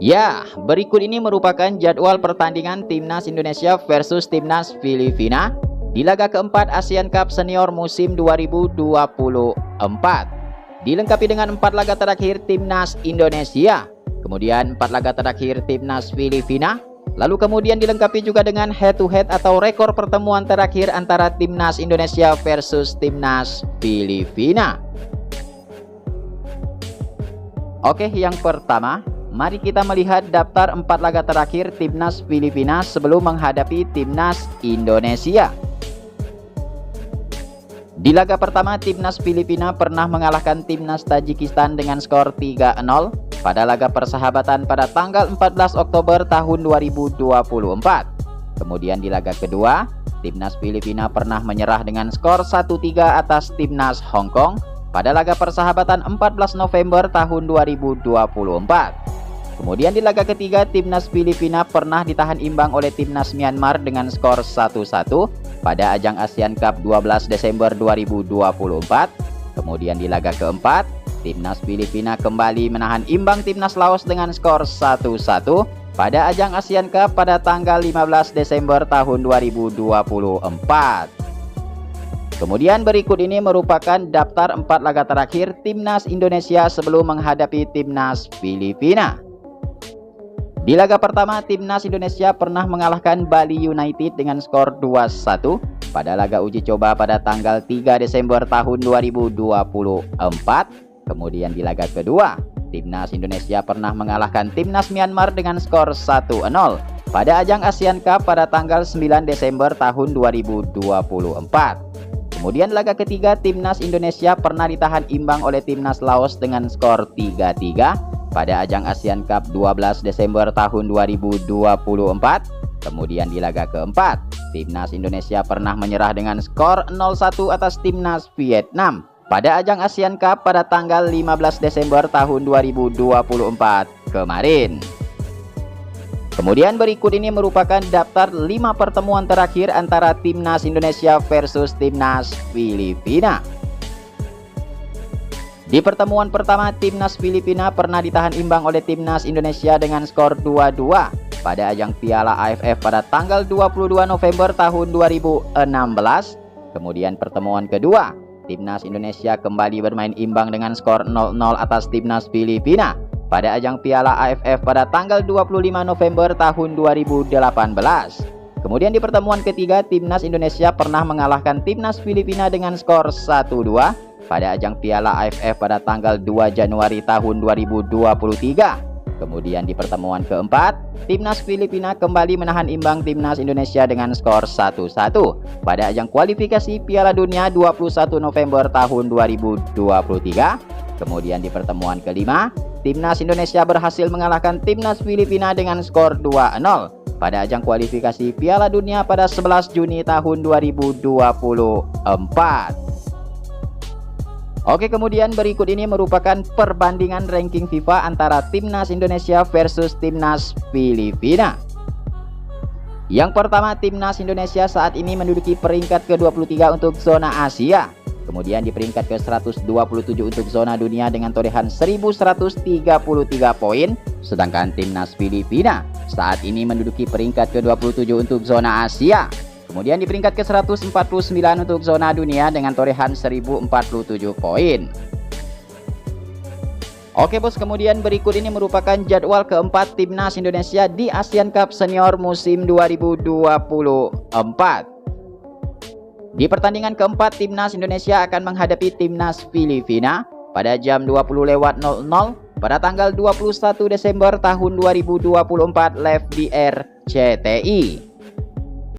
Ya, berikut ini merupakan jadwal pertandingan Timnas Indonesia versus Timnas Filipina di laga keempat ASEAN Cup Senior musim 2024. Dilengkapi dengan 4 laga terakhir Timnas Indonesia, kemudian 4 laga terakhir Timnas Filipina, lalu kemudian dilengkapi juga dengan head-to-head atau rekor pertemuan terakhir antara Timnas Indonesia versus Timnas Filipina. Oke, yang pertama, mari kita melihat daftar 4 laga terakhir Timnas Filipina sebelum menghadapi Timnas Indonesia. Di laga pertama, Timnas Filipina pernah mengalahkan Timnas Tajikistan dengan skor 3-0 pada laga persahabatan pada tanggal 14 Oktober tahun 2024. Kemudian di laga kedua, Timnas Filipina pernah menyerah dengan skor 1-3 atas Timnas Hong Kong pada laga persahabatan 14 November tahun 2024. Kemudian di laga ketiga, Timnas Filipina pernah ditahan imbang oleh Timnas Myanmar dengan skor 1-1 pada ajang ASEAN Cup 12 Desember 2024. Kemudian di laga keempat, Timnas Filipina kembali menahan imbang Timnas Laos dengan skor 1-1 pada ajang ASEAN Cup pada tanggal 15 Desember tahun 2024. Kemudian berikut ini merupakan daftar 4 laga terakhir Timnas Indonesia sebelum menghadapi Timnas Filipina. Di laga pertama, Timnas Indonesia pernah mengalahkan Bali United dengan skor 2-1 pada laga uji coba pada tanggal 3 Desember tahun 2024. Kemudian di laga kedua, Timnas Indonesia pernah mengalahkan Timnas Myanmar dengan skor 1-0 pada ajang ASEAN Cup pada tanggal 9 Desember tahun 2024. Kemudian laga ketiga, Timnas Indonesia pernah ditahan imbang oleh Timnas Laos dengan skor 3-3 pada ajang ASEAN Cup 12 Desember tahun 2024. Kemudian di laga keempat, Timnas Indonesia pernah menyerah dengan skor 0-1 atas Timnas Vietnam pada ajang ASEAN Cup pada tanggal 15 Desember tahun 2024 kemarin. Kemudian berikut ini merupakan daftar 5 pertemuan terakhir antara Timnas Indonesia versus Timnas Filipina. Di pertemuan pertama, Timnas Filipina pernah ditahan imbang oleh Timnas Indonesia dengan skor 2-2 pada ajang Piala AFF pada tanggal 22 November tahun 2016. Kemudian pertemuan kedua, Timnas Indonesia kembali bermain imbang dengan skor 0-0 atas Timnas Filipina pada ajang Piala AFF pada tanggal 25 November tahun 2018. Kemudian di pertemuan ketiga, Timnas Indonesia pernah mengalahkan Timnas Filipina dengan skor 1-2 pada ajang Piala AFF pada tanggal 2 Januari tahun 2023. Kemudian di pertemuan keempat, Timnas Filipina kembali menahan imbang Timnas Indonesia dengan skor 1-1 pada ajang kualifikasi Piala Dunia 21 November tahun 2023. Kemudian di pertemuan kelima, Timnas Indonesia berhasil mengalahkan Timnas Filipina dengan skor 2-0 pada ajang kualifikasi Piala Dunia pada 11 Juni tahun 2024. Oke, kemudian berikut ini merupakan perbandingan ranking FIFA antara Timnas Indonesia versus Timnas Filipina. Yang pertama, Timnas Indonesia saat ini menduduki peringkat ke-23 untuk zona Asia. Kemudian di peringkat ke-127 untuk zona dunia dengan torehan 1133 poin. Sedangkan Timnas Filipina saat ini menduduki peringkat ke-27 untuk zona Asia. Kemudian di peringkat ke-149 untuk zona dunia dengan torehan 1047 poin. Oke bos, kemudian berikut ini merupakan jadwal keempat Timnas Indonesia di ASEAN Cup Senior musim 2024. Di pertandingan keempat, Timnas Indonesia akan menghadapi Timnas Filipina pada jam 20.00 pada tanggal 21 Desember tahun 2024 live di RCTI.